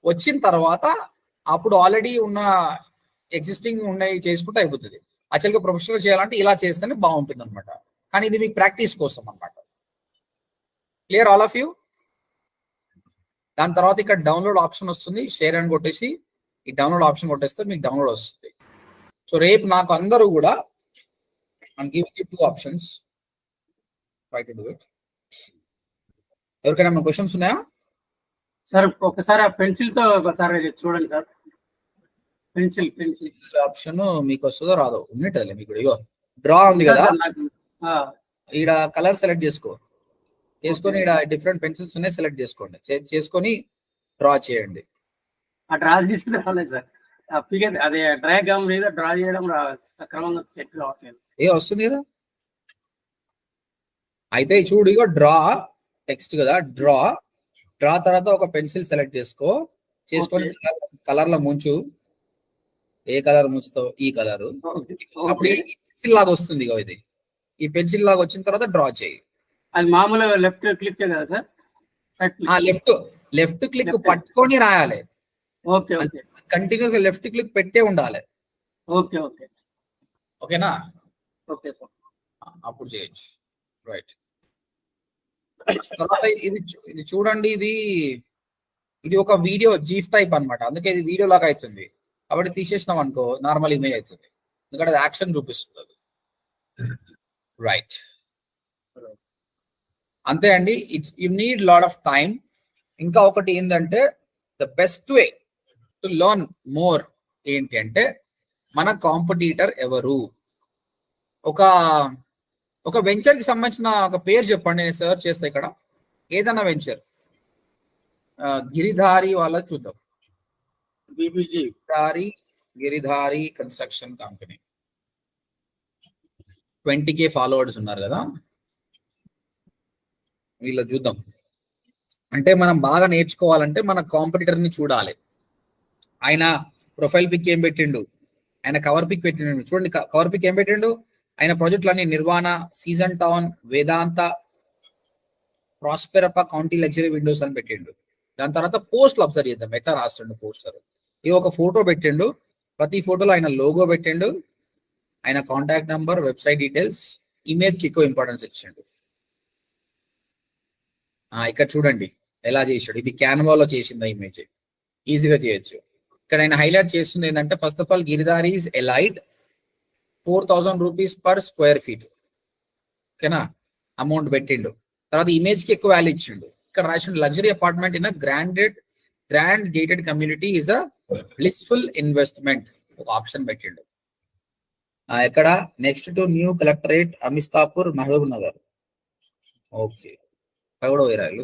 వచ్చిన తర్వాత అప్పుడు ఆల్రెడీ ఉన్న ఎగ్జిస్టింగ్ ఉన్నాయి చేసుకుంటే అయిపోతుంది. యాక్చువల్గా ప్రొఫెషనల్ చేయాలంటే ఇలా చేస్తేనే బాగుంటుంది అనమాట, కానీ ఇది మీకు ప్రాక్టీస్ కోసం అనమాట. Clear all of you? దాని తర్వాత ఇక్కడ డౌన్లోడ్ ఆప్షన్ వస్తుంది, షేర్ అని కొట్టేసి ఈ డౌన్లోడ్ ఆప్షన్ కొట్టేస్తే మీకు డౌన్లోడ్ వస్తుంది. సో రేపు నాకు అందరూ కూడా giving you 2 options, try to do it. ఎవరికైనా క్వశ్చన్స్ ఉన్నాయా సార్? ఒకసారి ఆ పెన్సిల్ తో ఒకసారి చూడండి సార్. పెన్సిల్ ఆప్షన్ మీకు వస్తుందో రాదో ఉన్నట్టు మీకు. ఇగో డ్రా ఉంది కదా, ఈడ కలర్ సెలెక్ట్ చేసుకొని ఈడ డిఫరెంట్ పెన్సిల్స్ ఉన్నాయి, సెలెక్ట్ చేసుకోండి, చేసుకొని డ్రా చేయండి. ఆ డ్రా తీసుకుని రాలేదు సార్, అదే డ్రాగన్ మీద డ్రా చేయడం సక్రమంగా చెక్ కావట్లేదు. వస్తుంది కదా. అయితే చూడు, ఇగో డ్రా టెక్స్ట్ కదా, డ్రా తర్వాత ఒక పెన్సిల్ సెలెక్ట్ చేసుకొని కలర్ లో ముంచు. ఏ కలర్ ముంచుతావు? ఈ కలర్. అప్పుడు ఈ పెన్సిల్ లాగా వస్తుంది. ఇగో ఇది ఈ పెన్సిల్ లాగా వచ్చిన తర్వాత డ్రా చేయి. అది మామూలు లెఫ్ట్ క్లిక్ కదా సార్? లెఫ్ట్ క్లిక్ పట్టుకొని రాయాలి. ఓకే, కంటిన్యూగా లెఫ్ట్ క్లిక్ పెట్టే ఉండాలి. ఓకేనా? ఓకే సార్, అప్పుడు చేయొచ్చు. రైట్. తర్వాత ఇది చూడండి, ఇది ఒక వీడియో జీఫ్ టైప్ అన్నమాట, అందుకే ఇది వీడియో లాగా అవుతుంది. కాబట్టి తీసేసినాం అనుకో నార్మల్ ఇమేజ్ అవుతుంది, ఎందుకంటే అది యాక్షన్ చూపిస్తుంది. రైట్, అంతే అండి. You need lot of time. ఇంకా ఒకటి ఏంటంటే the best way to learn more ఏంటి అంటే, మన కాంపిటీటర్ ఎవరు? ఒక వెంచర్ కి సంబంధించిన ఒక పేరు చెప్పండి, నేను సర్చ్ చేస్తా ఇక్కడ. ఏదన్నా వెంచర్, గిరిధారి వాళ్ళ చూద్దాం. Giridhari construction company, 20K followers ఉన్నారు కదా, వీళ్ళ చూద్దాం. అంటే మనం బాగా నేర్చుకోవాలంటే మన కాంపిటీటర్ ని చూడాలి. ఆయన ప్రొఫైల్ పిక్ ఏం పెట్టిండు, ఆయన కవర్ పిక్ పెట్టిండు. చూడండి, కవర్ పిక్ ఏం పెట్టిండు, ఆయన ప్రాజెక్టులన్నీ నిర్వాణ, సీజన్ టౌన్, వేదాంత, ప్రాస్పెరపా కౌంటీ లగ్జరీ విండోస్ అని పెట్టిండు. దాని తర్వాత పోస్ట్లు అబ్జర్వ్ చేద్దాం, ఎట్లా రాస్తుండు పోస్టర్. ఇది ఒక ఫోటో పెట్టిండు, ప్రతి ఫోటోలో ఆయన లోగో పెట్టిండు, ఆయన contact number, website details, image కి ఎక్కువ ఇంపార్టెన్స్ ఇచ్చిండు. ఇక్కడ చూడండి ఎలా చేసాడు. ఇది క్యాన్వాలో చేసింది ఇమేజ్, ఈజీగా చేయొచ్చు. ఇక్కడ ఆయన హైలైట్ చేస్తుంది ఏంటంటే, first of all Giridhari is elite, 4,000 rupees per square feet. ఓకేనా, అమౌంట్ పెట్టిండు. తర్వాత ఇమేజ్ కి ఎక్కువ వాల్యూ ఇచ్చిండు. ఇక్కడ రాసిండు, luxury apartment in grand gated community is a blissful investment, ఒక ఆప్షన్ పెట్టిండు. ఎక్కడ next to new collectorate, Amistapur, Mahabubnagar. Okay, అక్కడ కూడా వేరాలు.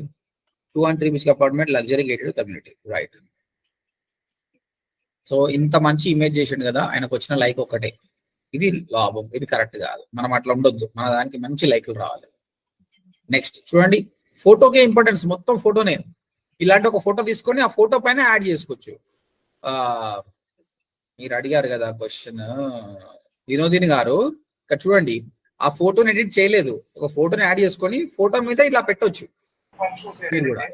2 and 3 BHK apartment, luxury gated community. Right. So ఇంత మంచి ఇమేజ్ చేసిండు కదా, ఆయనకు వచ్చిన లైక్ ఒకటే. ఇది లాభం, ఇది కరెక్ట్ కాదు. మనం అట్లా ఉండొద్దు, మన దానికి మంచి లైక్లు రావాలి. నెక్స్ట్ చూడండి, ఫోటోకే ఇంపార్టెన్స్, మొత్తం ఫోటోనే. ఇలాంటి ఒక ఫోటో తీసుకొని ఆ ఫోటో పైన యాడ్ చేసుకోవచ్చు. మీరు అడిగారు కదా క్వశ్చన్, వినోదిని గారు, ఇక్కడ చూడండి, ఆ ఫోటోని ఎడిట్ చేయలేదు, ఒక ఫోటోని యాడ్ చేసుకొని ఫోటో మీద ఇలా పెట్టొచ్చు. మీరు కూడా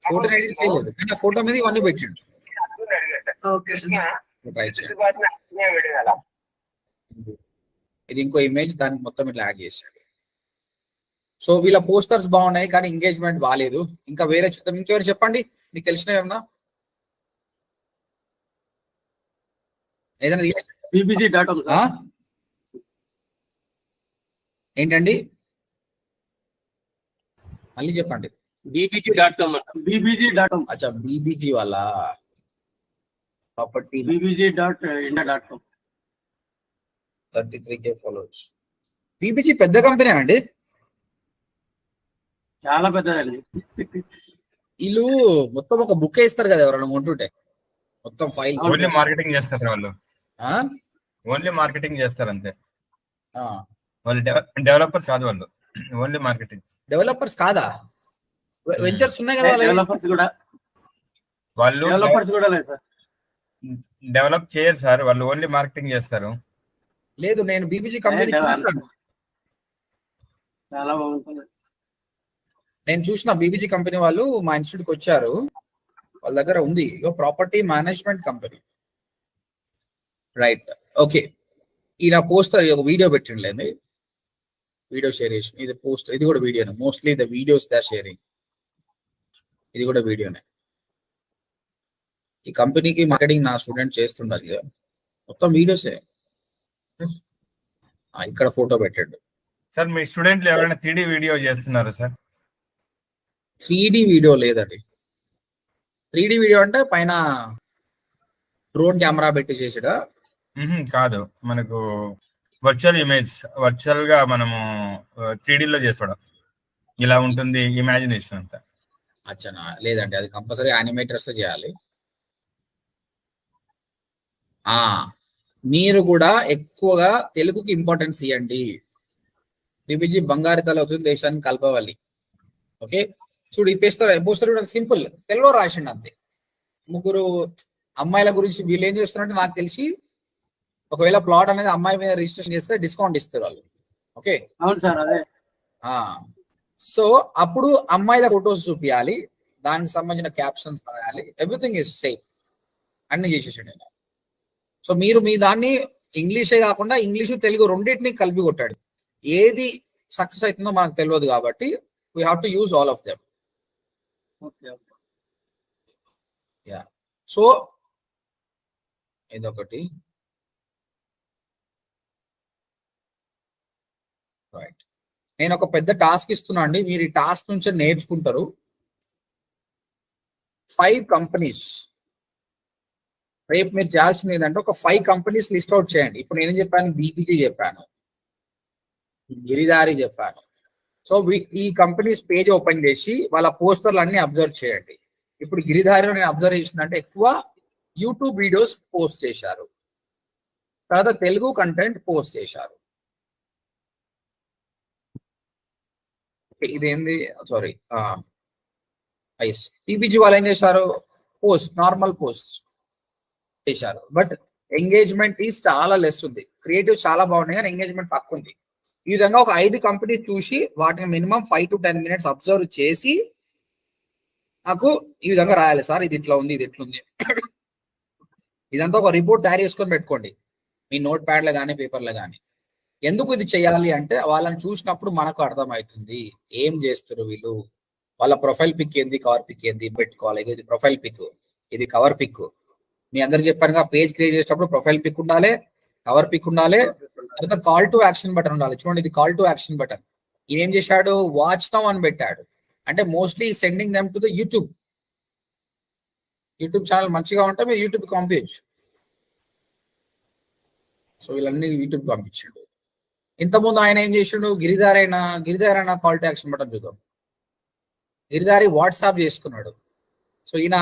ఫోటోని ఎడిట్ చేయలేదు, కానీ ఆ ఫోటో మీద ఇవన్నీ పెట్టండి. ఇది ఇంకో ఇమేజ్, దానికి మొత్తం ఇట్లా యాడ్ చేశాడు. సో వీళ్ళ పోస్టర్స్ బాగున్నాయి, కానీ ఎంగేజ్మెంట్ బాగాలేదు. ఇంకా వేరే చూద్దాం. ఇంకెవరు చెప్పండి, మీకు తెలిసిన ఏమన్నా? ఏదైనా ఏంటండి? మళ్ళీ చెప్పండి. bbg.com bbg.com అచ్చా బీబీజీ వాళ్ళ property bbg.india.com 33K followers. BBG పెద్ద కంపెనీ అండి. చాలా పెద్దదండి. వీళ్ళు మొత్తం ఒక బుక్ ఇస్తారు కదా ఎవరైనా కొంటుంటే మొత్తం ఫైల్స్. ఓన్లీ మార్కెటింగ్ చేస్తారు సార్ వాళ్ళు. ఆ? ఓన్లీ మార్కెటింగ్ చేస్తారు అంతే. ఆ. వాళ్ళు డెవలపర్స్ కాదు, వాళ్ళు ఓన్లీ మార్కెటింగ్. డెవలపర్స్ కాదా? వెంచర్స్ ఉన్నాయి కదా వాళ్ళవి? డెవలపర్స్ కూడా లేదు సార్. డెవలప్ చేయరు సార్, వాళ్ళు ఓన్లీ మార్కెటింగ్ చేస్తారు. లేదు, నేను బీబీజీ కంపెనీ చూసాను. చాలా బాగుంటుంది. నేను చూసిన బీబీజీ కంపెనీ వాళ్ళు మా ఇన్స్టిట్యూట్ కి వచ్చారు. వాళ్ళ దగ్గర ఉంది property management company. Right, okay. ఈయన పోస్టర్ ఒక వీడియో పెట్టిండలేదు, వీడియో షేర్ చేసి. ఇది పోస్ట్, ఇది కూడా వీడియోనే. Mostly the videos they are sharing. ఇది కూడా వీడియోనే. ఈ కంపెనీకి మార్కెటింగ్ నా స్టూడెంట్ చేస్తుండాలి, మొత్తం వీడియోసే. ఇక్కడ ఫోటో పెట్టాడు సార్. మీ స్టూడెంట్లు ఎవరైనా 3D వీడియో చేస్తున్నారు సార్? 3D వీడియో లేదండి. 3D వీడియో అంటే పైన డ్రోన్ కెమెరా పెట్టి చేసాడా? కాదు, మనకు వర్చువల్ ఇమేజ్, వర్చువల్ గా మనము 3D లో చేసుకోవడం. ఇలా ఉంటుంది ఇమాజినేషన్ అంతా. అచ్చనా, లేదండి, అది కంపల్సరీ యానిమేటర్స్ చేయాలి. మీరు కూడా ఎక్కువగా తెలుగుకి ఇంపార్టెన్స్ ఇవ్వండి. బీబీజీ బంగారు తల అవుతుంది, దేశాన్ని కలపవాలి. ఓకే, చూడు ఈ పోస్టర్ కూడా సింపుల్ తెలుగులో రాసిండు అంతే. ముగ్గురు అమ్మాయిల గురించి వీళ్ళు ఏం చేస్తున్నారంటే, నాకు తెలిసి ఒకవేళ ప్లాట్ అనేది అమ్మాయి మీద రిజిస్ట్రేషన్ చేస్తే డిస్కౌంట్ ఇస్తారు వాళ్ళు. ఓకే, అవును సార్, అదే. సో అప్పుడు అమ్మాయిల ఫొటోస్ చూపించాలి, దానికి సంబంధించిన క్యాప్షన్స్ రాయాలి, ఎవ్రీథింగ్ ఇస్ సేమ్, అన్ని చేసేసాడు. సో మీరు మీ దాన్ని ఇంగ్లీషే కాకుండా ఇంగ్లీషు తెలుగు రెండింటిని కలిపి కొట్టాడు. ఏది సక్సెస్ అవుతుందో మనకు తెలియదు కాబట్టి we have to use all of them. Yeah, so ఇదొకటి. రైట్, నేను ఒక పెద్ద టాస్క్ ఇస్తున్నా అండి, మీరు ఈ టాస్క్ నుంచి నేర్చుకుంటారు. 5 కంపెనీస్ రేపు మీరు చేయాల్సింది ఏంటంటే, ఒక 5 కంపెనీస్ లిస్ట్ అవుట్ చేయండి. ఇప్పుడు నేను చెప్పాను, బీబీజీ చెప్పాను, గిరిదారి చెప్పాను. సో ఈ కంపెనీస్ పేజ్ ఓపెన్ చేసి వాళ్ళ పోస్టర్లు అన్ని అబ్జర్వ్ చేయండి. ఇప్పుడు గిరిదారిలో నేను అబ్జర్వ్ చేసిందంటే ఎక్కువ యూట్యూబ్ వీడియోస్ పోస్ట్ చేశారు, తర్వాత తెలుగు కంటెంట్ పోస్ట్ చేశారు. ఇదేంది, సారీ, ఐస్. టీపీజీ వాళ్ళు ఏం చేశారు, పోస్ట్, నార్మల్ పోస్ట్ చేశారు, బట్ ఎంగేజ్మెంట్ ఈజ్ చాలా లెస్ ఉంది. క్రియేటివ్ చాలా బాగున్నాయి కానీ ఎంగేజ్మెంట్ తక్కువ ఉంది. ఈ విధంగా ఒక 5 కంపెనీస్ చూసి వాటిని మినిమం 5 to 10 minutes అబ్జర్వ్ చేసి నాకు ఈ విధంగా రాయాలి, సార్ ఇది ఇట్లా ఉంది, ఇది ఎట్లుంది. ఇదంతా ఒక రిపోర్ట్ తయారు చేసుకొని పెట్టుకోండి మీ నోట్ ప్యాడ్లో కానీ పేపర్లో కానీ. ఎందుకు ఇది చేయాలి అంటే, వాళ్ళని చూసినప్పుడు మనకు అర్థమవుతుంది ఏం చేస్తారు వీళ్ళు, వాళ్ళ ప్రొఫైల్ పిక్ ఏంది, కవర్ పిక్ ఏంది పెట్టుకోవాలి. ఇది ప్రొఫైల్ పిక్, ఇది కవర్ పిక్. మీ అందరు చెప్పానుగా, పేజ్ క్రియేట్ చేసేటప్పుడు ప్రొఫైల్ పిక్ ఉండాలి, కవర్ పిక్ ఉండాలి, తర్వాత కాల్ టు యాక్షన్ బటన్ ఉండాలి. చూడండి, ఇది కాల్ టు యాక్షన్ బటన్. ఈయన ఏం చేశాడు, వాచ్ నౌ అని పెట్టాడు. అంటే mostly sending them to the YouTube channel. మంచిగా ఉంటే మీరు యూట్యూబ్కి పంపించచ్చు. సో వీళ్ళన్నీ యూట్యూబ్కి పంపించాడు. ఇంతకుముందు ఆయన ఏం చేసిండు, Giridhari call to action button చూద్దాం. గిరిదారి వాట్సాప్ చేసుకున్నాడు. సో ఈయన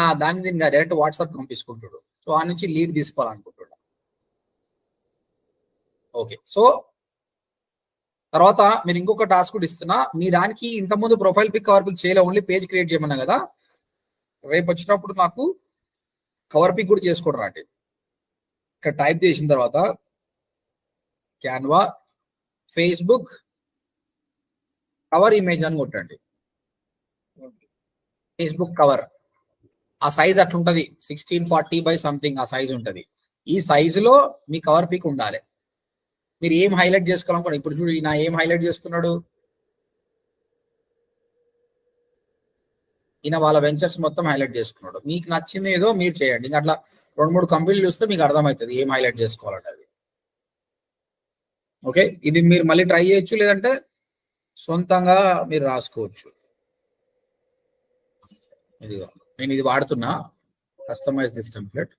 దీనిగా డైరెక్ట్ వాట్సాప్ పంపించుకుంటాడు. సో ఆ నుంచి లీడ్ తీసుకోవాలనుకుంటున్నాడు. ఓకే, సో తర్వాత మీరు ఇంకొక టాస్క్ కూడా ఇస్తున్నా. మీ దానికి ఇంతకుముందు ప్రొఫైల్ పిక్, కవర్ పిక్ చేయలే, ఓన్లీ పేజ్ క్రియేట్ చేయమన్నా కదా. రేపు వచ్చినప్పుడు నాకు కవర్ పిక్ కూడా చేసుకోవడం అంటే, ఇక్కడ టైప్ చేసిన తర్వాత క్యాన్వా ఫేస్బుక్ కవర్ ఇమేజ్ అని కొట్టండి. ఫేస్బుక్ కవర్ ఆ సైజ్ అట్లుంటది, 1640 by సంథింగ్ ఆ సైజ్ ఉంటది. ఈ సైజులో మీ కవర్ పిక్ ఉండాలి. మీరు ఏం హైలైట్ చేసుకోవాలనుకోండి. ఇప్పుడు చూడు, ఈయన ఏం హైలైట్ చేసుకున్నాడు, ఈయన వాళ్ళ వెంచర్స్ మొత్తం హైలైట్ చేసుకున్నాడు. మీకు నచ్చింది ఏదో మీరు చేయండి. ఇంకా అట్లా 2-3 కంపెనీలు చూస్తే మీకు అర్థమవుతుంది ఏం హైలైట్ చేసుకోవాలంటే అది. ఓకే, ఇది మీరు మళ్ళీ ట్రై చేయొచ్చు, లేదంటే సొంతంగా మీరు రాసుకోవచ్చు. ఇదిగో నేను ఇది వాడుతున్నా, కస్టమైజ్ దిస్ టెంప్లెట్.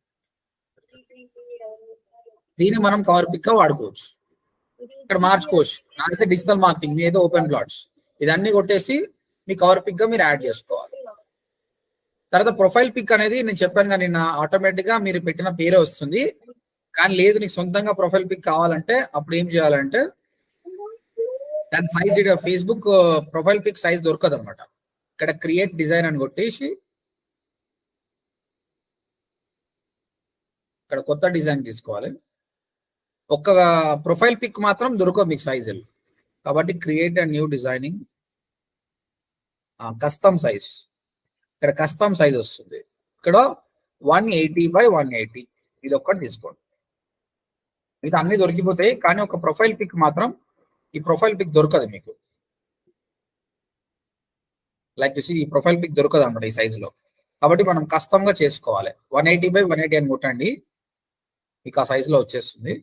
దీన్ని మనం కవర్ పిక్ గా వాడుకోవచ్చు, ఇక్కడ మార్చుకోవచ్చు. నాకైతే డిజిటల్ మార్కెటింగ్, మీ ఏదో ఓపెన్ ప్లాట్స్, ఇదన్నీ కొట్టేసి మీ కవర్ పిక్ గా మీరు యాడ్ చేసుకోవాలి. తర్వాత ప్రొఫైల్ పిక్ అనేది నేను చెప్పాను కానీ నిన్న ఆటోమేటిక్ గా మీరు పెట్టిన పేరే వస్తుంది. కానీ లేదు నీకు సొంతంగా ప్రొఫైల్ పిక్ కావాలంటే అప్పుడు ఏం చేయాలంటే దాని size, Facebook profile pic size దొరకదు అనమాట. ఇక్కడ క్రియేట్ డిజైన్ అని కొట్టేసి ఇక్కడ కొత్త డిజైన్ తీసుకోవాలి. ఒక్క ప్రొఫైల్ పిక్ మాత్రం దొరకదు మీకు సైజులు, కాబట్టి create and new designing, custom size. ఇక్కడ కస్టమ్ సైజ్ వస్తుంది, ఇక్కడ 180x180 ఇది ఒక్కటి తీసుకోండి. ఇది అన్ని దొరికిపోతాయి, కానీ ఒక ప్రొఫైల్ పిక్ మాత్రం ఈ ప్రొఫైల్ పిక్ దొరకదు మీకు. లైక్ చూసి ఈ ప్రొఫైల్ పిక్ దొరకదు అన్నమాట ఈ సైజులో, కాబట్టి మనం కస్టమ్ గా చేసుకోవాలి. 180x180 అని కొట్టండి, మీకు ఆ సైజులో వచ్చేస్తుంది.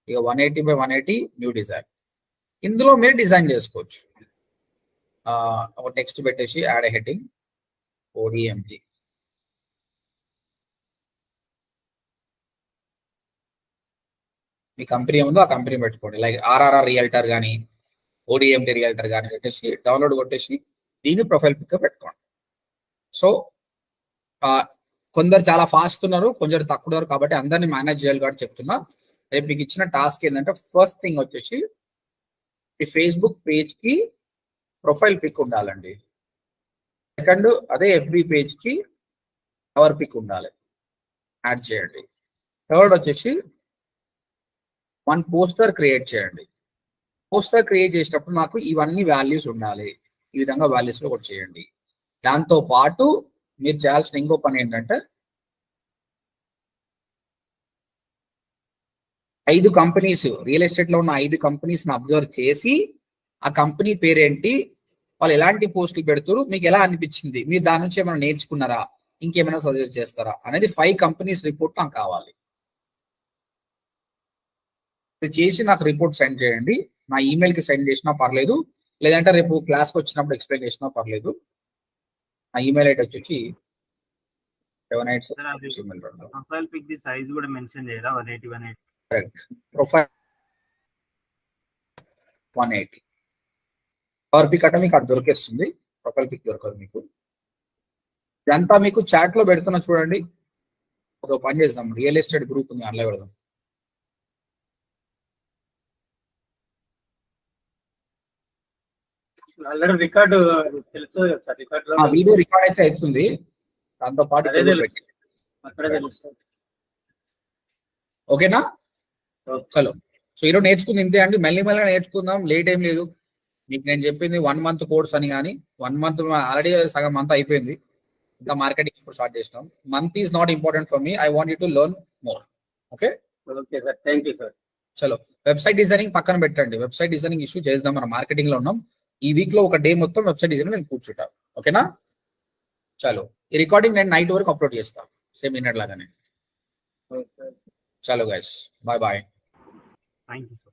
ఇక 180x180 న్యూ డిజైన్. ఇందులో మీరు డిజైన్ చేసుకోవచ్చు. ఒక టెక్స్ట్ పెట్టేసి యాడ్ హెడ్డింగ్ ODMG. మీ కంపెనీ ఏముందో ఆ కంపెనీ పెట్టుకోండి, లైక్ RRR రియల్టర్ కానీ ODMD రియల్టర్ కానీ పెట్టేసి డౌన్లోడ్ కొట్టేసి దీన్ని ప్రొఫైల్ పిక్ పెట్టుకోండి. సో కొందరు చాలా ఫాస్ట్ ఉన్నారు, కొందరు తక్కువ ఉన్నారు, కాబట్టి అందరినీ మేనేజ్ చేయాలి కాబట్టి చెప్తున్నా. రేపు మీకు ఇచ్చిన టాస్క్ ఏంటంటే ఫస్ట్ థింగ్ వచ్చేసి ఈ ఫేస్బుక్ పేజ్ కి ప్రొఫైల్ పిక్ ఉండాలండి. సెకండ్ అదే FB పేజ్ కి కవర్ పిక్ ఉండాలి, యాడ్ చేయండి. థర్డ్ వచ్చేసి 1 పోస్టర్ క్రియేట్ చేయండి. పోస్టర్ క్రియేట్ చేసినప్పుడు నాకు ఇవన్నీ వాల్యూస్ ఉండాలి, ఈ విధంగా వాల్యూస్ లో కూడా చేయండి. దాంతో పాటు మీరు చేయాల్సిన ఇంకో పని ఏంటంటే 5 కంపెనీస్, రియల్ ఎస్టేట్ లో ఉన్న 5 కంపెనీస్ ని అబ్జర్వ్ చేసి ఆ కంపెనీ పేరేంటి, వాళ్ళు ఎలాంటి పోస్టులు పెడుతున్నారు, మీకు ఎలా అనిపించింది, మీరు దాని నుంచి ఏమైనా నేర్చుకున్నారా, ఇంకేమైనా సజెస్ట్ చేస్తారా అనేది 5 కంపెనీస్ రిపోర్ట్ నాకు కావాలి. చేసి నాకు రిపోర్ట్ సెండ్ చేయండి. నా ఈమెయిల్ కి సెండ్ చేసినా పర్లేదు, లేదంటే రేపు క్లాస్కి వచ్చినప్పుడు ఎక్స్ప్లెయిన్ చేసినా పర్లేదు. నా ఈమెయిల్ ఐడి వచ్చి 78 ప్రొఫైల్ పిక్ ది సైజ్ కూడా మెన్షన్ చేయరా 180 ప్రొఫైల్ 180 పవర్ పిక్ అంటే మీకు అది దొరికేస్తుంది, ప్రొఫైల్ పిక్ దొరకదు మీకు. ఇదంతా మీకు చాట్ లో పెడుతున్నా చూడండి. ఒక పని చేద్దాం, రియల్ ఎస్టేట్ గ్రూప్ ఉంది, అందులో పెడదాం. ఆల్రెడీ రికార్డు తెలుసు సార్, రికార్డ్ లో వీడియో రికార్డ్ అయితే అవుతుంది, దాంతో పాటు అదే తెలుసు, అక్కడే తెలుస్తుంది. ఓకేనా? చలో, సో ఈరోజు నేర్చుకుంది ఇంతే అండి. మళ్ళీ నేర్చుకుందాం, లేట్ ఏం లేదు. మీకు నేను చెప్పింది 1 month కోర్స్ అని, కానీ 1 month ఆల్రెడీ సగం మంత్ అయిపోయింది, ఇంకా మార్కెటింగ్ ఇప్పుడు స్టార్ట్ చేస్తాం. Month is not important for me, I want you to learn more. Okay okay sir, thank you sir. చలో, వెబ్సైట్ డిజైనింగ్ పక్కన పెట్టండి, వెబ్సైట్ డిజైనింగ్ ఇష్యూ చేద్దాం, మనం మార్కెటింగ్ లో ఉన్నాం. ఈ వీక్ లో ఒక డే మొత్తం వెబ్సైట్ డిజైన్ నేను కూర్చుంటా. ఓకేనా? చలో, ఈ రికార్డింగ్ నేను నైట్ వరకు అప్లోడ్ చేస్తాను, సేమ్ మినిట్ లాగానే. చలో guys, bye bye. Thank you sir.